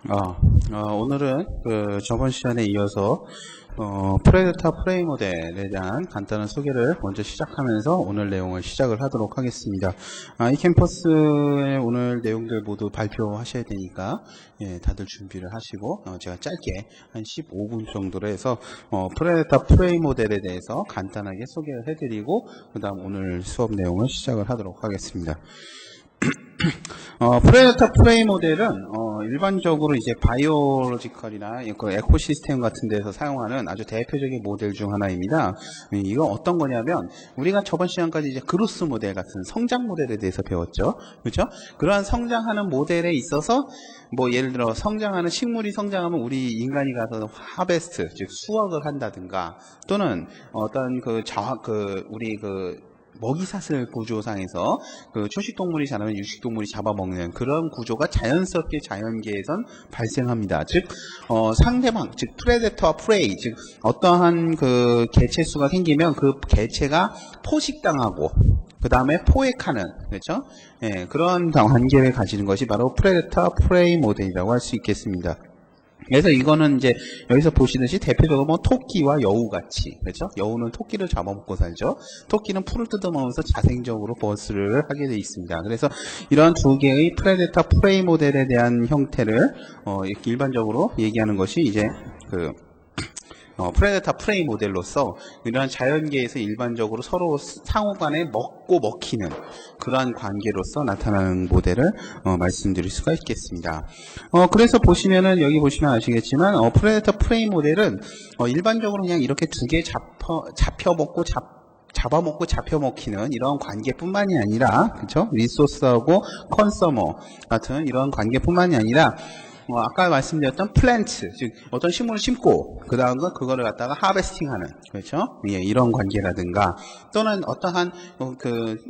오늘은 저번 시간에 이어서 프레데터 프레이 모델에 대한 간단한 소개를 먼저 시작하면서 오늘 내용을 시작을 하도록 하겠습니다. 이 캠퍼스의 오늘 내용들 모두 발표하셔야 되니까 다들 준비를 하시고 제가 짧게 한 15분 정도로 해서 프레데터 프레이 모델에 대해서 간단하게 소개를 해드리고 그 다음 오늘 수업 내용을 시작을 하도록 하겠습니다. 프레데터 프레이 모델은 일반적으로 이제 바이오로지컬이나 에코시스템 같은 데서 사용하는 아주 대표적인 모델 중 하나입니다. 이거 어떤 거냐면 우리가 저번 시간까지 이제 그로스 모델 같은 성장 모델에 대해서 배웠죠. 그렇죠? 그러한 성장하는 모델에 있어서 뭐 예를 들어 성장하는 식물이 성장하면 우리 인간이 가서 하베스트 즉 수확을 한다든가 또는 어떤 우리 먹이사슬 구조상에서 초식동물이 자라면 육식동물이 잡아먹는 그런 구조가 자연스럽게 자연계에선 발생합니다. 즉, 상대방, 즉, 프레데터와 프레이, 즉, 어떠한 개체수가 생기면 그 개체가 포식당하고, 그 다음에 포획하는, 그렇죠? 그런 관계를 가지는 것이 바로 프레데터 프레이 모델이라고 할 수 있겠습니다. 그래서 이거는 이제 여기서 보시듯이 대표적으로 뭐 토끼와 여우 같이, 그렇죠? 여우는 토끼를 잡아먹고 살죠. 토끼는 풀을 뜯어먹으면서 자생적으로 버스를 하게 되어 있습니다. 그래서 이런 두 개의 프레데터 프레이 모델에 대한 형태를 일반적으로 얘기하는 것이 이제 프레데터 프레이 모델로서 이러한 자연계에서 일반적으로 서로 상호간에 먹고 먹히는 그러한 관계로서 나타나는 모델을 말씀드릴 수가 있겠습니다. 그래서 보시면은 여기 보시면 아시겠지만 프레데터 프레이 모델은 일반적으로 그냥 이렇게 두 개 잡혀먹고 잡아먹고 잡혀먹히는 이런 관계뿐만이 아니라, 그렇죠? 리소스하고 컨서머 같은 이런 관계뿐만이 아니라 아까 말씀드렸던 플랜트, 즉 어떤 식물을 심고 그 다음 그거를 갖다가 하베스팅하는, 그렇죠? 이런 관계라든가 또는 어떠한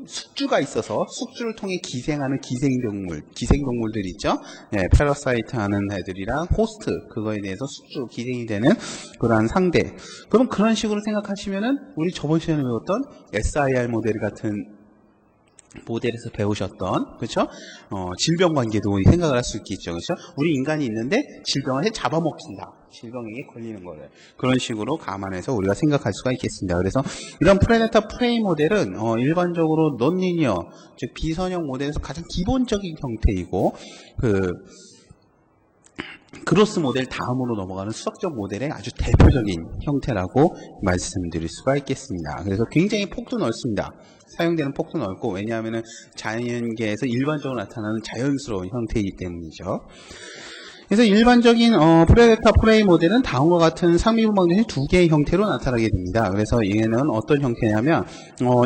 숙주가 있어서 숙주를 통해 기생하는 기생동물들 있죠? 패러사이트 하는 애들이랑 호스트, 그거에 대해서 숙주 기생이 되는 그러한 상대. 그럼 그런 식으로 생각하시면은 우리 저번 시간에 배웠던 SIR 모델 같은 모델에서 배우셨던, 그렇죠? 질병 관계도 생각을 할 수 있겠죠. 그렇죠? 우리 인간이 있는데 질병을 잡아먹힌다. 질병에게 걸리는 거를. 그런 식으로 감안해서 우리가 생각할 수가 있겠습니다. 그래서 이런 프레데터 프레이 모델은 일반적으로 논리니어, 즉 비선형 모델에서 가장 기본적인 형태이고 그로스 모델 다음으로 넘어가는 수학적 모델의 아주 대표적인 형태라고 말씀드릴 수가 있겠습니다. 그래서 굉장히 폭도 넓습니다. 사용되는 폭도 넓고, 왜냐하면 자연계에서 일반적으로 나타나는 자연스러운 형태이기 때문이죠. 그래서 일반적인 프레데터 프레이 모델은 다음과 같은 상비분방정식 두 개의 형태로 나타나게 됩니다. 그래서 얘는 어떤 형태냐면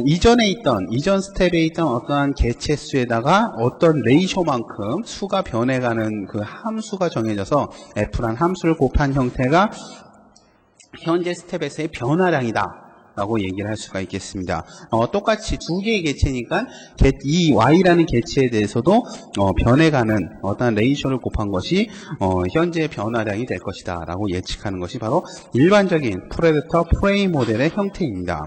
이전 스텝에 있던 어떠한 개체수에다가 어떤 레이쇼만큼 수가 변해가는 그 함수가 정해져서 F란 함수를 곱한 형태가 현재 스텝에서의 변화량이다 라고 얘기를 할 수가 있겠습니다. 똑같이 두 개의 개체니까 이 Y라는 개체에 대해서도 변해가는 어떤 레이쇼를 곱한 것이 현재 변화량이 될 것이다 라고 예측하는 것이 바로 일반적인 프레데터 프레이 모델의 형태입니다.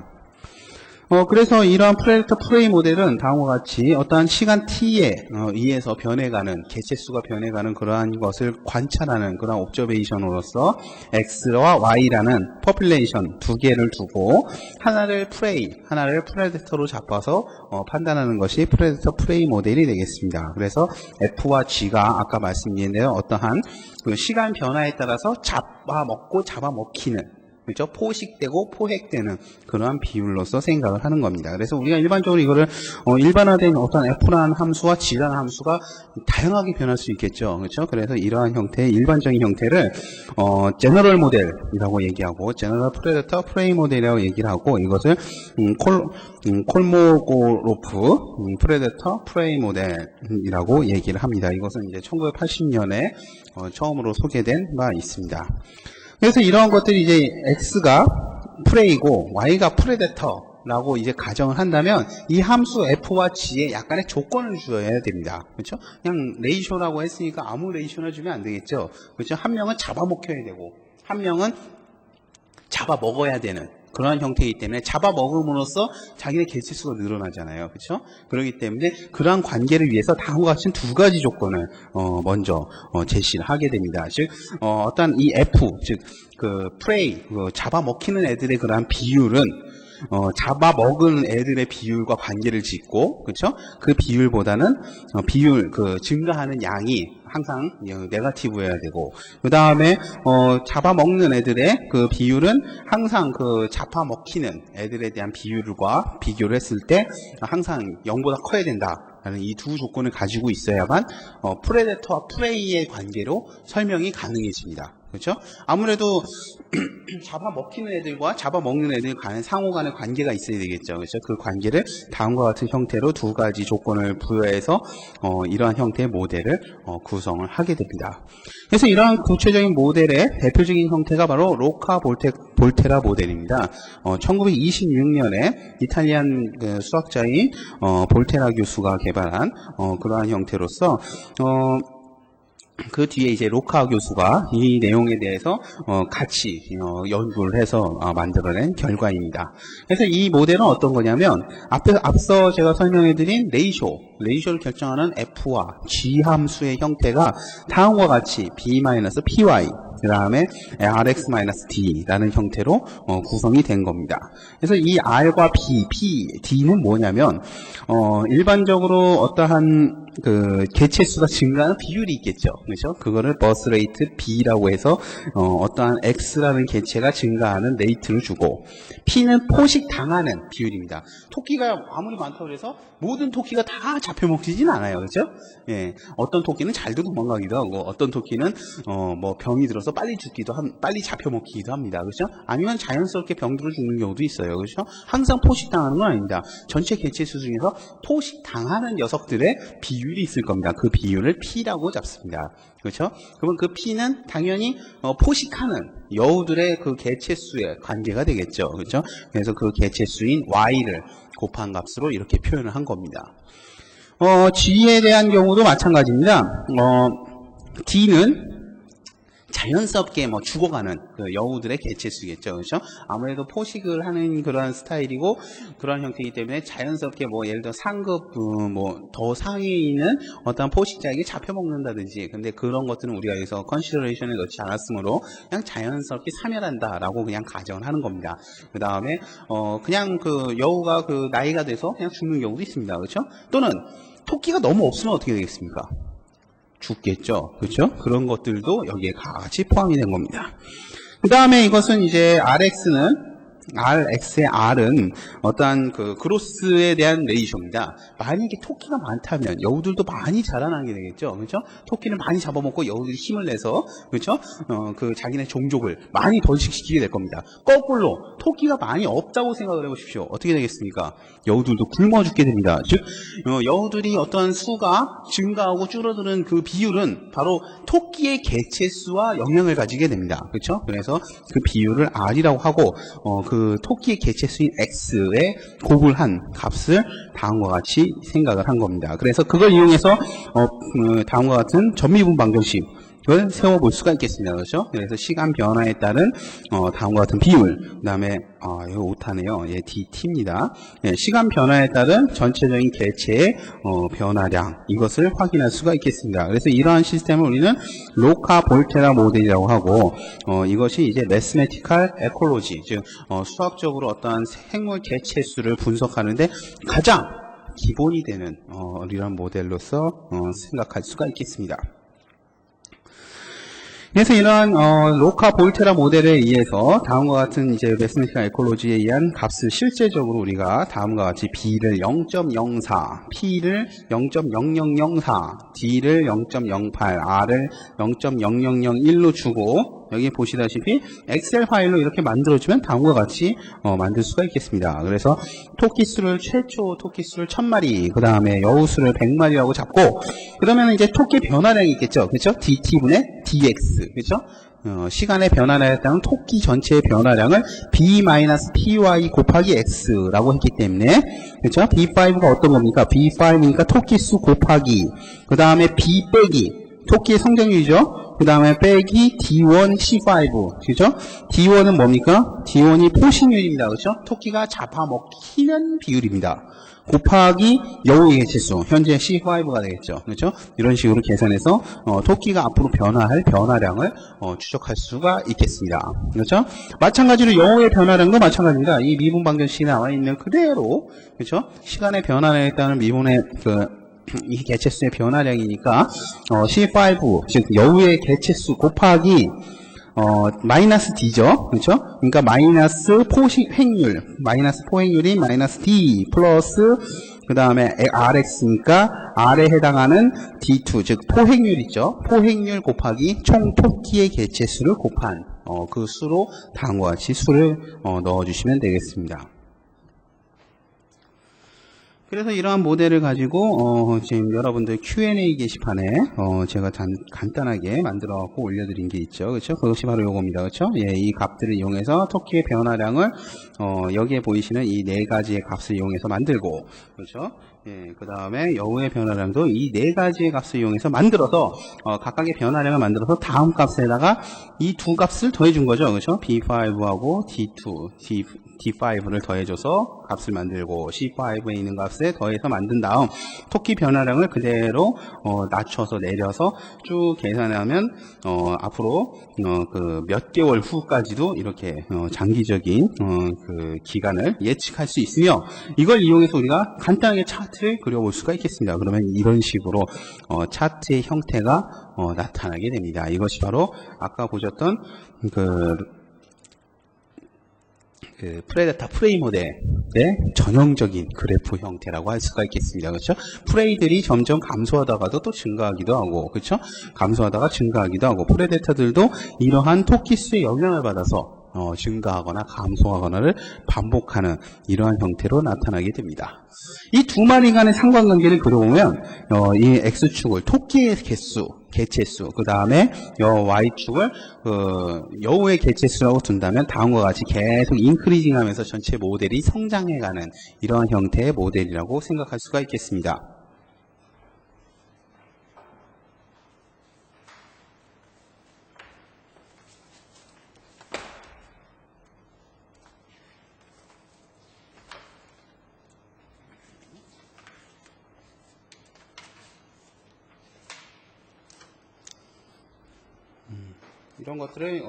그래서 이러한 프레데터 프레이 모델은 다음과 같이 어떠한 시간 t에 의해서 변해가는, 개체수가 변해가는 그러한 것을 관찰하는 그러한 옵저베이션으로서 X와 Y라는 포퓰레이션 두 개를 두고 하나를 프레데터로 잡아서 판단하는 것이 프레데터 프레이 모델이 되겠습니다. 그래서 F와 G가 아까 말씀드린 어떠한 시간 변화에 따라서 잡아먹고 잡아먹히는, 그렇죠? 포식되고 포획되는 그러한 비율로서 생각을 하는 겁니다. 그래서 우리가 일반적으로 이거를 일반화된 어떤 F라는 함수와 G라는 함수가 다양하게 변할 수 있겠죠. 그렇죠? 그래서 이러한 형태의 일반적인 형태를 제너럴 모델이라고 얘기하고 제너럴 프레데터 프레이 모델이라고 얘기를 하고 이것을 콜모고로프 프레데터 프레이 모델이라고 얘기를 합니다. 이것은 이제 1980년에 처음으로 소개된 바 있습니다. 그래서 이러한 것들이 이제 X가 프레이고 Y가 프레데터라고 이제 가정을 한다면 이 함수 F와 G에 약간의 조건을 주어야 됩니다. 그렇죠? 그냥 레이쇼라고 했으니까 아무 레이쇼나 주면 안 되겠죠. 그렇죠? 한 명은 잡아먹혀야 되고 한 명은 잡아먹어야 되는 그러한 형태이기 때문에 잡아먹음으로써 자기네 개체수가 늘어나잖아요. 그렇죠? 그렇기 때문에 그러한 관계를 위해서 다음과 같은 두 가지 조건을 먼저 제시를 하게 됩니다. 즉 어떤 이 F, 즉 그 프레이, 잡아먹히는 애들의 그러한 비율은 잡아먹은 애들의 비율과 관계를 짓고, 그렇죠? 그 비율보다는 비율, 증가하는 양이 항상 네거티브여야 되고, 그 다음에 잡아먹는 애들의 그 비율은 항상 잡아먹히는 애들에 대한 비율과 비교를 했을 때 항상 0보다 커야 된다. 라는 이 두 조건을 가지고 있어야만 프레데터와 프레이의 관계로 설명이 가능해집니다. 그렇죠? 아무래도 잡아먹히는 애들과 잡아먹는 애들 간의 상호 간의 관계가 있어야 되겠죠. 그렇죠? 그 관계를 다음과 같은 형태로 두 가지 조건을 부여해서 이러한 형태의 모델을 구성을 하게 됩니다. 그래서 이러한 구체적인 모델의 대표적인 형태가 바로 로카 볼테라 모델입니다. 1926년에 이탈리안 수학자인 볼테라 교수가 개발한 그러한 형태로서 그 뒤에 이제 로카 교수가 이 내용에 대해서 같이 연구를 해서 만들어낸 결과입니다. 그래서 이 모델은 어떤 거냐면 앞서 제가 설명해드린 레이쇼를 결정하는 F와 G 함수의 형태가 다음과 같이 B-PY 그 다음에 RX-D라는 형태로 구성이 된 겁니다. 그래서 이 R과 D는 뭐냐면 일반적으로 어떠한 개체수가 증가하는 비율이 있겠죠. 그렇죠? 그거를 버스 레이트 B라고 해서 어떠한 X라는 개체가 증가하는 레이트를 주고, P는 포식 당하는 비율입니다. 토끼가 아무리 많다고 해서 모든 토끼가 다 잡혀먹지진 않아요. 그렇죠? 예. 어떤 토끼는 잘도 도망가기도 하고, 어떤 토끼는 뭐 병이 들어서 빨리 잡혀먹기도 합니다. 그렇죠? 아니면 자연스럽게 병들어 죽는 경우도 있어요. 그렇죠? 항상 포식 당하는 건 아닙니다. 전체 개체수 중에서 포식 당하는 녀석들의 비율이 있을 겁니다. 그 비율을 P라고 잡습니다. 그렇죠? 그러면 그 P는 당연히 포식하는 여우들의 그 개체수의 관계가 되겠죠. 그렇죠? 그래서 그 개체수인 Y를 곱한 값으로 이렇게 표현을 한 겁니다. G에 대한 경우도 마찬가지입니다. D는 자연스럽게 죽어가는 여우들의 개체수겠죠. 그렇죠? 아무래도 포식을 하는 그런 스타일이고 그런 형태이기 때문에 자연스럽게 예를 들어 상급 더 상위에 있는 어떤 포식자에게 잡혀먹는다든지, 근데 그런 것들은 우리가 여기서 컨시더레이션에 넣지 않았으므로 그냥 자연스럽게 사멸한다라고 그냥 가정을 하는 겁니다. 그 다음에 그냥 여우가 나이가 돼서 그냥 죽는 경우도 있습니다. 그렇죠? 또는 토끼가 너무 없으면 어떻게 되겠습니까? 죽겠죠. 그렇죠? 그런 것들도 여기에 같이 포함이 된 겁니다. 그 다음에 이것은 이제 RX의 R은 어떠한 그로스에 대한 레이쇼입니다. 만약에 토끼가 많다면 여우들도 많이 자라나게 되겠죠. 그렇죠? 토끼를 많이 잡아먹고 여우들이 힘을 내서, 그렇죠? 자기네 종족을 많이 덜식시키게 될 겁니다. 거꾸로 토끼가 많이 없다고 생각을 해보십시오. 어떻게 되겠습니까? 여우들도 굶어 죽게 됩니다. 즉 여우들이 어떤 수가 증가하고 줄어드는 그 비율은 바로 토끼의 개체수와 영향을 가지게 됩니다. 그렇죠? 그래서 그 비율을 R이라고 하고 그 토끼의 개체수인 X에 곱을 한 값을 다음과 같이 생각을 한 겁니다. 그래서 그걸 이용해서 다음과 같은 전미분 방정식 을 세워볼 수가 있겠습니다. 그렇죠? 그래서 시간 변화에 따른 다음과 같은 비율, 그 다음에 이거 오타네요. 예, DT입니다. 예, 시간 변화에 따른 전체적인 개체의 변화량, 이것을 확인할 수가 있겠습니다. 그래서 이러한 시스템을 우리는 로카 볼테라 모델이라고 하고, 이것이 이제 매스메티컬 에콜로지, 즉 수학적으로 어떠한 생물 개체수를 분석하는데 가장 기본이 되는 이런 모델로서 생각할 수가 있겠습니다. 그래서 이러한 로카 볼테라 모델에 의해서 다음과 같은 이제 매스메티컬 에콜로지에 의한 값을 실제적으로 우리가 다음과 같이 B를 0.04, P를 0.0004, D를 0.08, R을 0.0001로 주고, 여기 보시다시피 엑셀 파일로 이렇게 만들어주면 다음과 같이 만들 수가 있겠습니다. 그래서 최초 토끼 수를 1000마리, 그 다음에 여우 수를 100마리라고 잡고, 그러면 이제 토끼 변화량이 있겠죠. 그렇죠? DT분의 DX. 그렇죠? 시간의 변화량에 따른 토끼 전체의 변화량을 B-PY 곱하기 X라고 했기 때문에, 그렇죠? B5가 어떤 겁니까? B5니까 토끼 수 곱하기, 그 다음에 B 빼기, 토끼의 성장률이죠? 그 다음에 빼기 D1 C5. 그죠? D1은 뭡니까? D1이 포식률입니다. 그죠? 토끼가 잡아먹히는 비율입니다. 곱하기 여우의 개체수, 현재 C5가 되겠죠. 그렇죠? 이런 식으로 계산해서 토끼가 앞으로 변화할 변화량을 추적할 수가 있겠습니다. 그렇죠? 마찬가지로 여우의 변화량도 마찬가지입니다. 이 미분 방정식에 나와 있는 그대로, 그렇죠? 시간의 변화량에 따른 미분의 이 개체수의 변화량이니까 C5, 즉 여우의 개체수 곱하기 마이너스 D죠. 그렇죠? 그러니까 마이너스 포획률, 마이너스 포획률이 마이너스 D 플러스 그 다음에 RX니까 R에 해당하는 D2, 즉 포획률 있죠. 포획률 곱하기 총 토끼의 개체수를 곱한 그 수로 다음과 같이 수를 넣어주시면 되겠습니다. 그래서 이러한 모델을 가지고 지금 여러분들 Q&A 게시판에 제가 간단하게 만들어 갖고 올려드린 게 있죠. 그렇죠? 그것이 바로 요겁니다. 그렇죠? 예, 이 값들을 이용해서 토끼의 변화량을 여기에 보이시는 이 네 가지의 값을 이용해서 만들고, 그렇죠? 예, 그 다음에 여우의 변화량도 이 네 가지의 값을 이용해서 만들어서 각각의 변화량을 만들어서 다음 값에다가 이 두 값을 더해준 거죠. 그렇죠? B5하고 D2, D5를 더해줘서 값을 만들고 C5에 있는 값에 더해서 만든 다음 토끼 변화량을 그대로 낮춰서 내려서 쭉 계산하면 앞으로 그 몇 개월 후까지도 이렇게 장기적인 그 기간을 예측할 수 있으며, 이걸 이용해서 우리가 간단하게 차트를 그려볼 수가 있겠습니다. 그러면 이런 식으로 차트의 형태가 나타나게 됩니다. 이것이 바로 아까 보셨던 그 프레데터 프레이 모델의 전형적인 그래프 형태라고 할 수가 있겠습니다. 그렇죠? 프레이들이 점점 감소하다가도 또 증가하기도 하고, 그렇죠? 감소하다가 증가하기도 하고, 프레데터들도 이러한 토끼 수의 영향을 받아서 증가하거나 감소하거나를 반복하는 이러한 형태로 나타나게 됩니다. 이 두 마리 간의 상관관계를 그려보면 이 X축을 토끼의 개수, 개체수, 그 다음에 Y축을 여우의 개체수라고 둔다면 다음과 같이 계속 인크리징 하면서 전체 모델이 성장해가는 이러한 형태의 모델이라고 생각할 수가 있겠습니다. 이런 것들을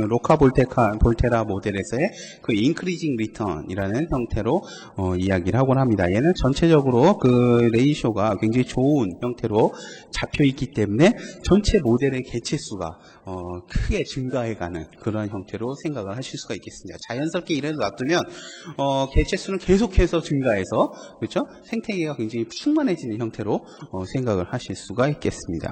로카 볼테라 모델에서의 그 인크리징 리턴이라는 형태로 이야기를 하곤 합니다. 얘는 전체적으로 그 레이쇼가 굉장히 좋은 형태로 잡혀 있기 때문에 전체 모델의 개체수가 크게 증가해가는 그런 형태로 생각을 하실 수가 있겠습니다. 자연스럽게 이래서 놔두면 개체수는 계속해서 증가해서, 그렇죠? 생태계가 굉장히 충만해지는 형태로 생각을 하실 수가 있겠습니다.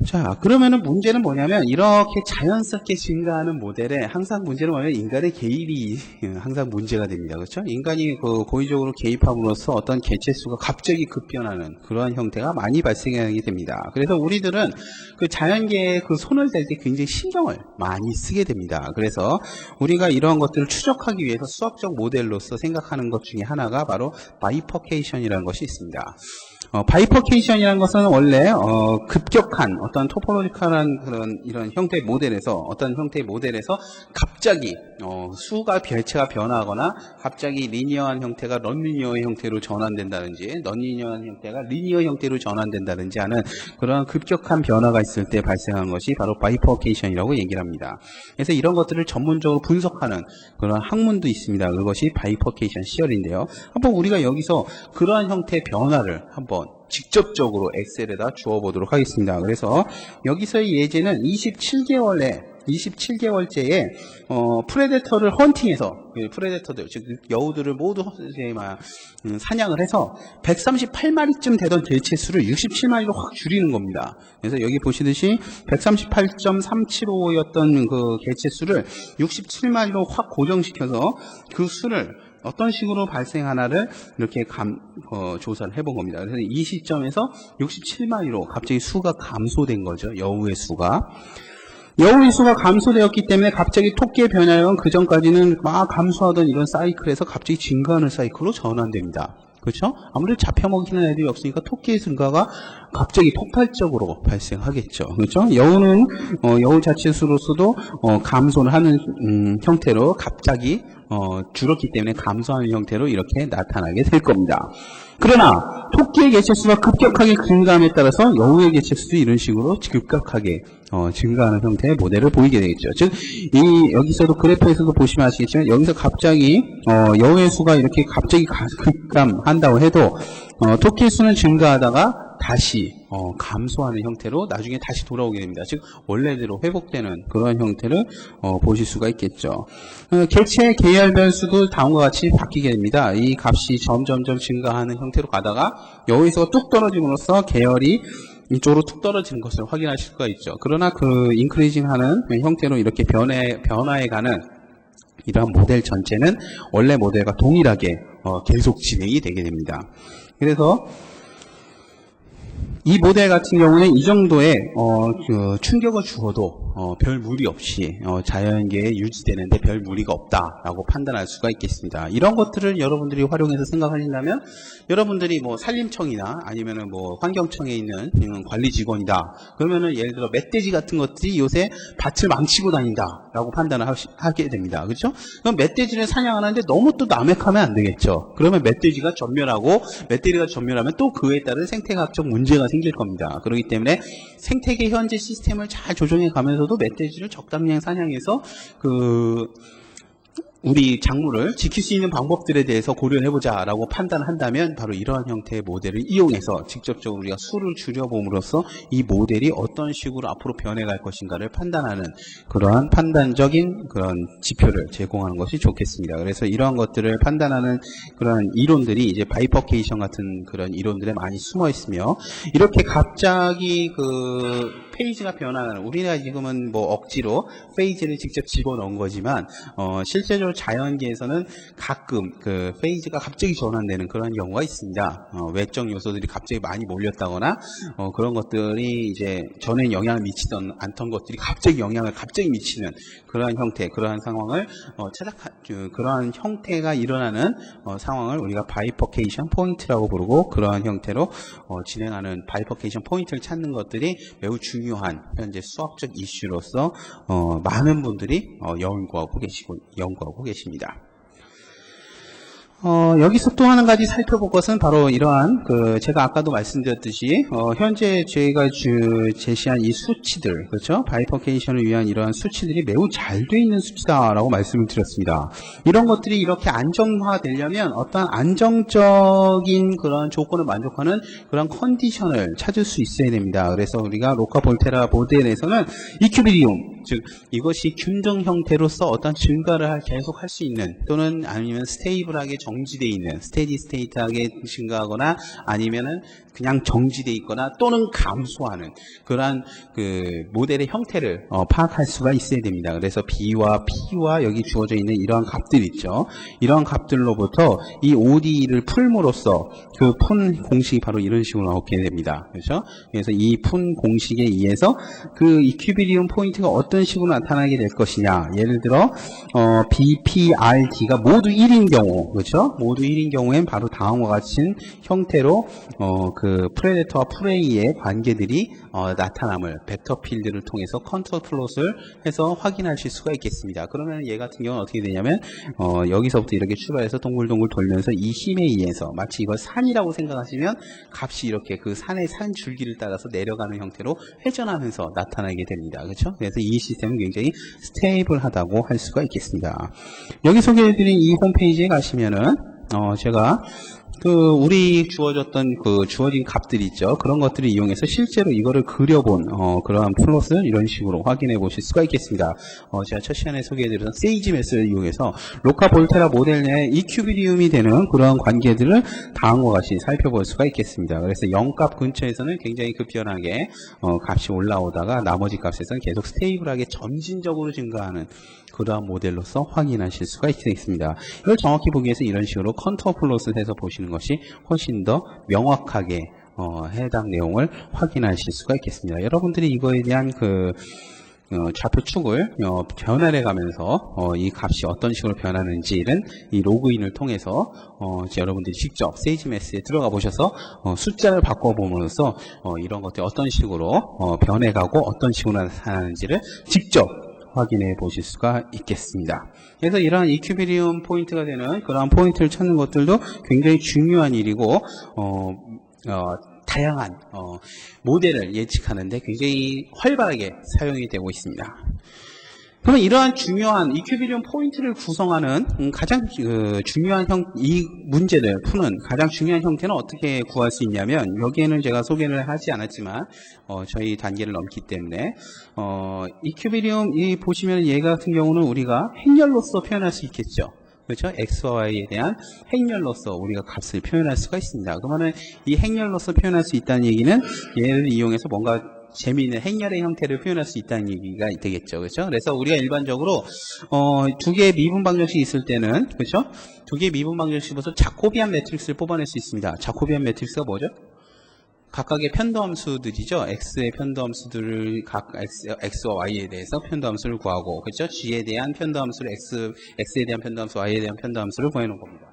자, 그러면은 문제는 뭐냐면, 이렇게 자연스럽게 증가하는 모델에 항상 문제는 뭐냐면 인간의 개입이 항상 문제가 됩니다. 그렇죠? 인간이 고의적으로 개입함으로써 어떤 개체수가 갑자기 급변하는 그러한 형태가 많이 발생하게 됩니다. 그래서 우리들은 그 자연계에 그 손을 댈 때 굉장히 신경을 많이 쓰게 됩니다. 그래서 우리가 이러한 것들을 추적하기 위해서 수학적 모델로서 생각하는 것 중에 하나가 바로 바이퍼케이션이라는 것이 있습니다. 바이퍼케이션이라는 것은 원래 급격한 어떤 토포로지컬한 그런 이런 형태의 모델에서 갑자기 수가 별체가 변화하거나 갑자기 리니어한 형태가 넌리니어의 형태로 전환된다든지 넌리니어한 형태가 리니어 형태로 전환된다든지 하는 그런 급격한 변화가 있을 때 발생하는 것이 바로 바이퍼케이션이라고 얘기를 합니다. 그래서 이런 것들을 전문적으로 분석하는 그런 학문도 있습니다. 그것이 바이퍼케이션 시열인데요. 한번 우리가 여기서 그러한 형태의 변화를 한번 직접적으로 엑셀에다 주어보도록 하겠습니다. 그래서 여기서의 예제는 27개월째에 프레데터를 헌팅해서, 프레데터들, 즉 여우들을 모두 사냥을 해서 138마리쯤 되던 개체수를 67마리로 확 줄이는 겁니다. 그래서 여기 보시듯이 138.375였던 그 개체수를 67마리로 확 고정시켜서 그 수를 어떤 식으로 발생하나를 이렇게 조사를 해본 겁니다. 그래서 이 시점에서 67마리로 갑자기 수가 감소된 거죠. 여우의 수가 감소되었기 때문에 갑자기 토끼의 변화량은 그 전까지는 막 감소하던 이런 사이클에서 갑자기 증가하는 사이클로 전환됩니다. 그렇죠? 아무래도 잡혀먹히는 애들이 없으니까 토끼의 증가가 갑자기 폭발적으로 발생하겠죠. 그렇죠? 여우는 여우 자체로서도 감소를 하는 형태로 갑자기 줄었기 때문에 감소하는 형태로 이렇게 나타나게 될 겁니다. 그러나 토끼의 개체수가 급격하게 증가함에 따라서 여우의 개체수도 이런 식으로 급격하게 증가하는 형태의 모델을 보이게 되겠죠. 즉, 여기서도 그래프에서도 보시면 아시겠지만 여기서 갑자기 여우의 수가 이렇게 갑자기 급감한다고 해도 토끼의 수는 증가하다가 다시 감소하는 형태로 나중에 다시 돌아오게 됩니다. 즉 원래대로 회복되는 그런 형태를 보실 수가 있겠죠. 개체 계열별 수도 다음과 같이 바뀌게 됩니다. 이 값이 점점점 증가하는 형태로 가다가 여우의 수가 뚝 떨어짐으로써 계열이 이쪽으로 툭 떨어지는 것을 확인하실 수가 있죠. 그러나 그 인크리징하는 형태로 이렇게 변화해가는 이러한 모델 전체는 원래 모델과 동일하게 계속 진행이 되게 됩니다. 그래서 이 모델 같은 경우는 이 정도의 충격을 주어도 별 무리 없이 자연계에 유지되는데 별 무리가 없다라고 판단할 수가 있겠습니다. 이런 것들을 여러분들이 활용해서 생각하신다면 여러분들이 뭐 산림청이나 아니면은 뭐 환경청에 있는 관리 직원이다. 그러면은 예를 들어 멧돼지 같은 것들이 요새 밭을 망치고 다닌다라고 판단을 하게 됩니다. 그렇죠? 그럼 멧돼지를 사냥하는데 너무 또 남획하면 안 되겠죠. 그러면 멧돼지가 전멸하면 또 그에 따른 생태학적 문제가 생길 겁니다. 그렇기 때문에 생태계 현재 시스템을 잘 조정해 가면서도 멧돼지를 적당량 사냥해서 우리 작물을 지킬 수 있는 방법들에 대해서 고려해보자 라고 판단한다면 바로 이러한 형태의 모델을 이용해서 직접적으로 우리가 수를 줄여봄으로써 이 모델이 어떤 식으로 앞으로 변해갈 것인가를 판단하는 그러한 판단적인 그런 지표를 제공하는 것이 좋겠습니다. 그래서 이러한 것들을 판단하는 그런 이론들이 이제 바이퍼케이션 같은 그런 이론들에 많이 숨어 있으며 이렇게 갑자기 페이지가 변화하는 우리가 지금은 뭐 억지로 페이지를 직접 집어넣은 거지만 실제적으로 자연계에서는 가끔 페이지가 갑자기 전환되는 그런 경우가 있습니다. 외적 요소들이 갑자기 많이 몰렸다거나 그런 것들이 이제 전에 영향을 미치던 않던 것들이 갑자기 영향을 미치는 그러한 형태, 그러한 상황을 그러한 형태가 일어나는 상황을 우리가 바이퍼케이션 포인트라고 부르고 그러한 형태로 진행하는 바이퍼케이션 포인트를 찾는 것들이 매우 중요한 현재 수학적 이슈로서 많은 분들이 연구하고 계십니다. 여기서 또 한 가지 살펴볼 것은 바로 이러한 제가 아까도 말씀드렸듯이 현재 저희가 제시한 이 수치들, 그렇죠? 바이퍼케이션을 위한 이러한 수치들이 매우 잘 돼 있는 수치다라고 말씀을 드렸습니다. 이런 것들이 이렇게 안정화되려면 어떤 안정적인 그런 조건을 만족하는 그런 컨디션을 찾을 수 있어야 됩니다. 그래서 우리가 로카볼테라 모델에서는 이큐비리움, 즉 이것이 균등 형태로서 어떤 증가를 계속 할 수 있는 또는 아니면 스테이블하게 정지되어 있는 스테디 스테이트하게 증가하거나 아니면은 그냥 정지되어 있거나 또는 감소하는 그러한 모델의 형태를 파악할 수가 있어야 됩니다. 그래서 B와 P와 여기 주어져 있는 이러한 값들 있죠. 이러한 값들로부터 이 ODE를 풀므로써 그 푼 공식이 바로 이런 식으로 나오게 됩니다. 그렇죠? 그래서 이 푼 공식에 의해서 그 이퀴비리움 포인트가 어떤 식으로 나타나게 될 것이냐. 예를 들어 BPRD가 모두 1인 경우, 그렇죠? 모두 1인 경우엔 바로 다음과 같은 형태로 프레데터와 프레이의 관계들이 나타남을 벡터 필드를 통해서 컨트롤 플롯을 해서 확인하실 수가 있겠습니다. 그러면 얘 같은 경우는 어떻게 되냐면 여기서부터 이렇게 출발해서 동글동글 돌면서 이 힘에 의해서 마치 이걸 산이라고 생각하시면 값이 이렇게 그 산의 산 줄기를 따라서 내려가는 형태로 회전하면서 나타나게 됩니다. 그렇죠? 그래서 이 시스템은 굉장히 스테이블하다고 할 수가 있겠습니다. 여기 소개해드린 이 홈페이지에 가시면은 제가 우리 주어진 값들이 있죠. 그런 것들을 이용해서 실제로 이거를 그려본, 그러한 플롯을 이런 식으로 확인해 보실 수가 있겠습니다. 제가 첫 시간에 소개해드렸던 세이지 매스를 이용해서 로카볼테라 모델 내 이큐비리움이 되는 그러한 관계들을 다음과 같이 살펴볼 수가 있겠습니다. 그래서 0값 근처에서는 굉장히 급변하게, 값이 올라오다가 나머지 값에서는 계속 스테이블하게 점진적으로 증가하는 그러한 모델로서 확인하실 수가 있습니다. 이걸 정확히 보기 위해서 이런 식으로 컨투어 플롯을 해서 보시는 것이 훨씬 더 명확하게 해당 내용을 확인하실 수가 있겠습니다. 여러분들이 이거에 대한 좌표축을 변화해 가면서 이 값이 어떤 식으로 변하는지는 이 로그인을 통해서 여러분들이 직접 세이지매스에 들어가 보셔서 숫자를 바꿔봄으로써 이런 것들이 어떤 식으로 변해가고 어떤 식으로 나타나는지를 직접 확인해 보실 수가 있겠습니다. 그래서 이러한 이큐비리움 포인트가 되는 그러한 포인트를 찾는 것들도 굉장히 중요한 일이고 다양한 모델을 예측하는데 굉장히 활발하게 사용이 되고 있습니다. 그러면 이러한 중요한 이큐비리움 포인트를 구성하는 가장 중요한 이 문제를 푸는 가장 중요한 형태는 어떻게 구할 수 있냐면, 여기에는 제가 소개를 하지 않았지만 저희 단계를 넘기 때문에 이큐비리움 보시면 얘 같은 경우는 우리가 행렬로서 표현할 수 있겠죠. 그렇죠? X와 Y에 대한 행렬로서 우리가 값을 표현할 수가 있습니다. 그러면 이 행렬로서 표현할 수 있다는 얘기는 얘를 이용해서 뭔가 재미있는 행렬의 형태를 표현할 수 있다는 얘기가 되겠죠. 그렇죠? 그래서 우리가 일반적으로 두 개의 미분 방정식이 있을 때는, 그렇죠? 두 개의 미분 방정식으로서 자코비안 매트릭스를 뽑아낼 수 있습니다. 자코비안 매트릭스가 뭐죠? 각각의 편도함수들이죠. x의 편도함수들을 각 x와 y에 대해서 편도함수를 구하고, 그렇죠? g에 대한 편도함수를 x에 대한 편도함수, y에 대한 편도함수를 구해놓은 겁니다.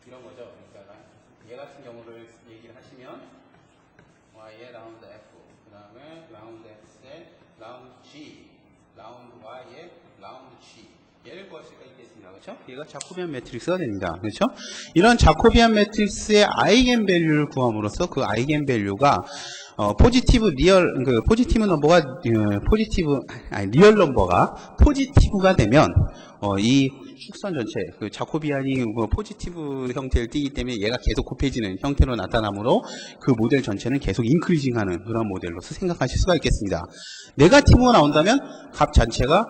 이런 거죠. 그러니까 얘 같은 경우를 얘기를 하시면 y의 라운드 f, 그 다음에 라운드 x의 라운드 g, 라운드 y의 라운드 g. 얘를 구할 수가 있겠습니다. 그렇죠? 얘가 자코비안 매트릭스가 됩니다. 그렇죠? 이런 자코비안 매트릭스의 아이겐 밸류를 구함으로써 그 아이겐 밸류가 포지티브 리얼 포지티브 넘버가 리얼 넘버가 포지티브가 되면 이 축선 전체 그 자코비안이 포지티브 형태를 띠기 때문에 얘가 계속 곱해지는 형태로 나타나므로 그 모델 전체는 계속 인크리징하는 그런 모델로서 생각하실 수가 있겠습니다. 네거티브가 나온다면 값 자체가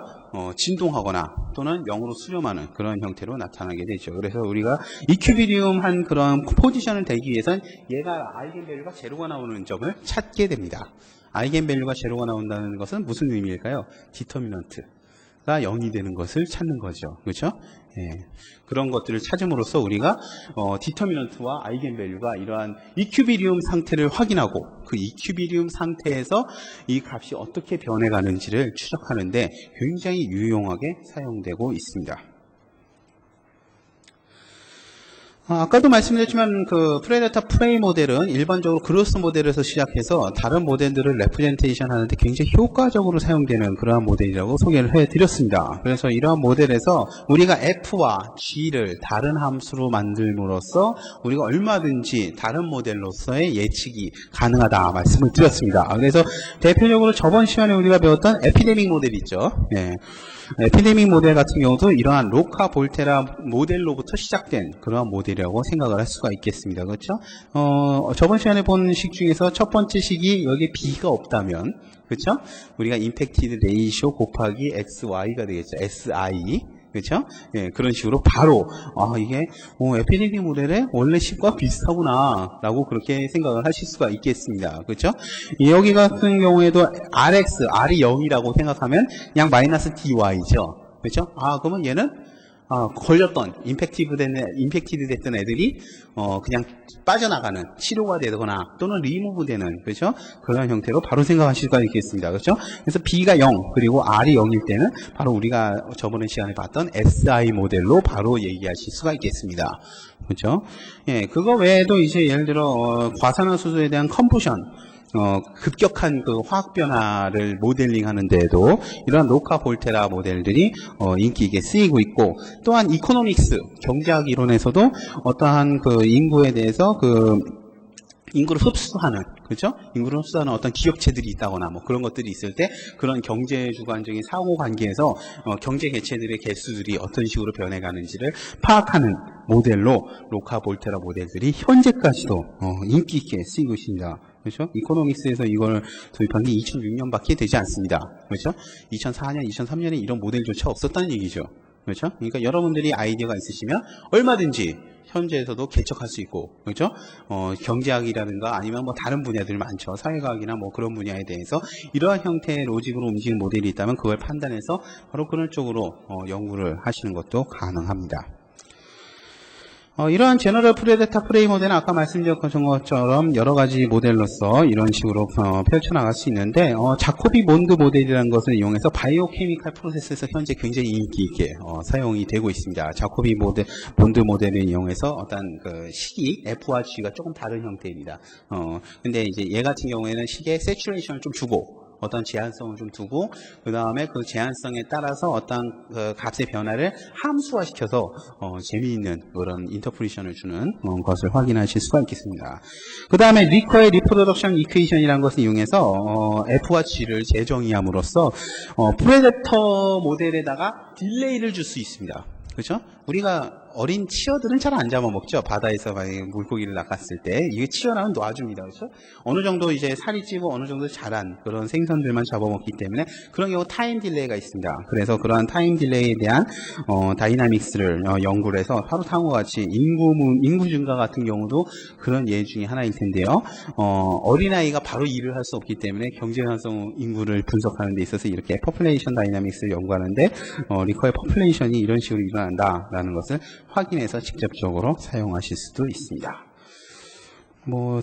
진동하거나 또는 0으로 수렴하는 그런 형태로 나타나게 되죠. 그래서 우리가 이큐비리움한 그런 포지션을 대기 위해서는 얘가 아이겐밸류가 제로가 나오는 점을 찾게 됩니다. 아이겐밸류가 제로가 나온다는 것은 무슨 의미일까요? 디터미넌트가 0이 되는 것을 찾는 거죠. 그렇죠? 예. 그런 것들을 찾음으로써 우리가 디터미넌트와 아이겐밸류가 이러한 이큐비리움 상태를 확인하고 그 이큐비리움 상태에서 이 값이 어떻게 변해가는지를 추적하는데 굉장히 유용하게 사용되고 있습니다. 아까도 말씀드렸지만 그 프레데터 프레이 모델은 일반적으로 그로스 모델에서 시작해서 다른 모델들을 레프레젠테이션 하는데 굉장히 효과적으로 사용되는 그러한 모델이라고 소개를 해드렸습니다. 그래서 이러한 모델에서 우리가 F와 G를 다른 함수로 만들므로써 우리가 얼마든지 다른 모델로서의 예측이 가능하다 말씀을 드렸습니다. 그래서 대표적으로 저번 시간에 우리가 배웠던 에피데믹 모델 있죠. 네. 에피데믹 모델 같은 경우도 이러한 로카 볼테라 모델로부터 시작된 그러한 모델이라고 생각을 할 수가 있겠습니다. 그렇죠? 저번 시간에 본 식 중에서 첫 번째 식이 여기에 B가 없다면, 그렇죠? 우리가 임팩티드 레이쇼 곱하기 XY가 되겠죠. SI. 그렇죠? 예, 그런 식으로 바로 이게 에피데믹 모델의 원래 식과 비슷하구나 라고 그렇게 생각을 하실 수가 있겠습니다. 그렇죠? 여기 같은 경우에도 RX, R이 0이라고 생각하면 그냥 마이너스 DY죠. 그렇죠? 그러면 얘는 걸렸던 임팩티드 됐던 애들이 그냥 빠져나가는, 치료가 되거나 또는 리무브 되는, 그렇죠? 그런 형태로 바로 생각하실 수가 있겠습니다. 그렇죠? 그래서 B가 0 그리고 R이 0일 때는 바로 우리가 저번에 시간에 봤던 SI 모델로 바로 얘기하실 수가 있겠습니다. 그렇죠? 예, 그거 외에도 이제 예를 들어 과산화수소에 대한 컴포션, 급격한 그 화학 변화를 모델링 하는데도 이런 로카 볼테라 모델들이 인기 있게 쓰이고 있고, 또한 이코노믹스 경제학 이론에서도 어떠한 그 인구에 대해서 인구를 흡수하는, 그렇죠? 인구를 흡수하는 어떤 기업체들이 있다거나 뭐 그런 것들이 있을 때 그런 경제 주관적인 사고 관계에서 경제 개체들의 개수들이 어떤 식으로 변해가는지를 파악하는 모델로 로카 볼테라 모델들이 현재까지도 인기 있게 쓰이고 있습니다. 그렇죠? 이코노믹스에서 이걸 도입한 게 2006년밖에 되지 않습니다. 그렇죠? 2004년, 2003년에 이런 모델조차 없었다는 얘기죠. 그렇죠? 그러니까 여러분들이 아이디어가 있으시면 얼마든지 현재에서도 개척할 수 있고, 그렇죠? 경제학이라든가 아니면 뭐 다른 분야들 많죠. 사회과학이나 뭐 그런 분야에 대해서 이러한 형태의 로직으로 움직이는 모델이 있다면 그걸 판단해서 바로 그런 쪽으로 연구를 하시는 것도 가능합니다. 이러한 제너럴 프레데터 프레이 모델은 아까 말씀드렸던 것처럼 여러 가지 모델로서 이런 식으로 펼쳐나갈 수 있는데 자코비 몬드 모델이라는 것을 이용해서 바이오케미칼 프로세스에서 현재 굉장히 인기 있게 사용이 되고 있습니다. 자코비 몬드 모델을 이용해서 어떤 그 식이 F와 G가 조금 다른 형태입니다. 근데 이제 얘 같은 경우에는 식에 세츄레이션을 좀 주고 어떤 제한성을 좀 두고 그 다음에 그 제한성에 따라서 어떤 그 값의 변화를 함수화시켜서 재미있는 그런 인터프리션을 주는 것을 확인하실 수가 있겠습니다. 그 다음에 리커의 리프로덕션 이퀘이션이라는 것을 이용해서 F와 G를 재정의함으로써 프레데터 모델에다가 딜레이를 줄 수 있습니다. 그렇죠? 우리가 어린 치어들은 잘 안 잡아먹죠. 바다에서 물고기를 낚았을 때 이게 치어라면 놔줍니다. 그렇죠? 어느 정도 이제 살이 찌고 어느 정도 자란 그런 생선들만 잡아먹기 때문에 그런 경우 타임 딜레이가 있습니다. 그래서 그러한 타임 딜레이에 대한 다이나믹스를 연구를 해서 바로 다음과 같이 인구 증가 같은 경우도 그런 예 중에 하나일 텐데요. 어린아이가 바로 일을 할 수 없기 때문에 경제활성 인구를 분석하는 데 있어서 이렇게 포퓰레이션 다이나믹스를 연구하는데 리커의 포퓰레이션이 이런 식으로 일어난다라는 것을 확인해서 직접적으로 사용하실 수도 있습니다. 뭐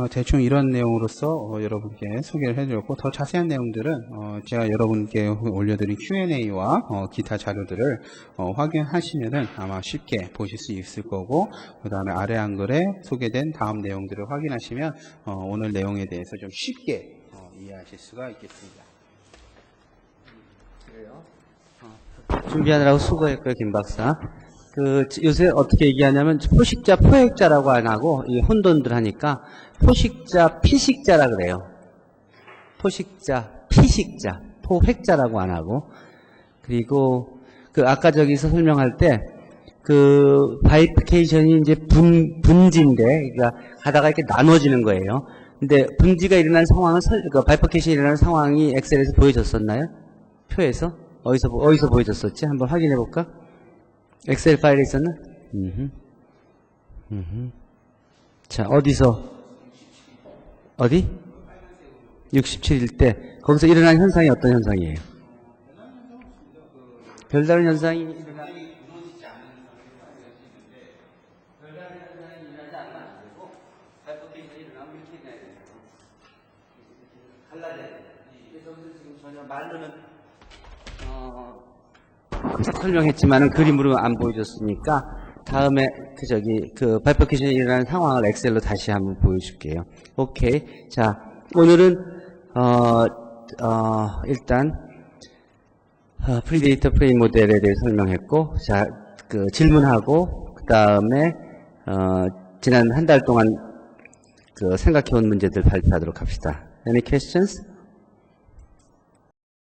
대충 이런 내용으로서 여러분께 소개를 해드렸고 더 자세한 내용들은 제가 여러분께 올려드린 Q&A와 기타 자료들을 확인하시면은 아마 쉽게 보실 수 있을 거고 그 다음에 아래 한글에 소개된 다음 내용들을 확인하시면 오늘 내용에 대해서 좀 쉽게 이해하실 수가 있겠습니다. 준비하느라고 수고했고요, 김 박사. 요새 어떻게 얘기하냐면, 포식자, 포획자라고 안 하고, 이 혼돈들 하니까, 포식자, 피식자라 그래요. 포식자, 피식자, 포획자라고 안 하고, 그리고, 아까 저기서 설명할 때, 바이피케이션이 이제 분지인데, 그러니까, 가다가 이렇게 나눠지는 거예요. 근데, 분지가 일어난 상황은, 바이피케이션이 일어나는 상황이 엑셀에서 보여졌었나요? 표에서? 어디서 보여줬었지? 한번 확인해 볼까? 엑셀 파일에 있었나? 자, 어디? 67일 때, 거기서 일어난 현상이 어떤 현상이에요? 별다른 현상이 일어나지 않으면 안 되고, 바이피케이션이 일어나면 이렇게 해야 돼요. 갈라져야 돼요. 그래서 지금 전혀 말로는 설명했지만은 그림으로 안 보여줬으니까 다음에 바이피케이션이 일어나는 상황을 엑셀로 다시 한번 보여줄게요. 오케이. 자, 오늘은 일단 프리데이터 프레임 모델에 대해 설명했고, 자, 질문하고 그 다음에 지난 한 달 동안 생각해온 문제들 발표하도록 합시다. Any questions?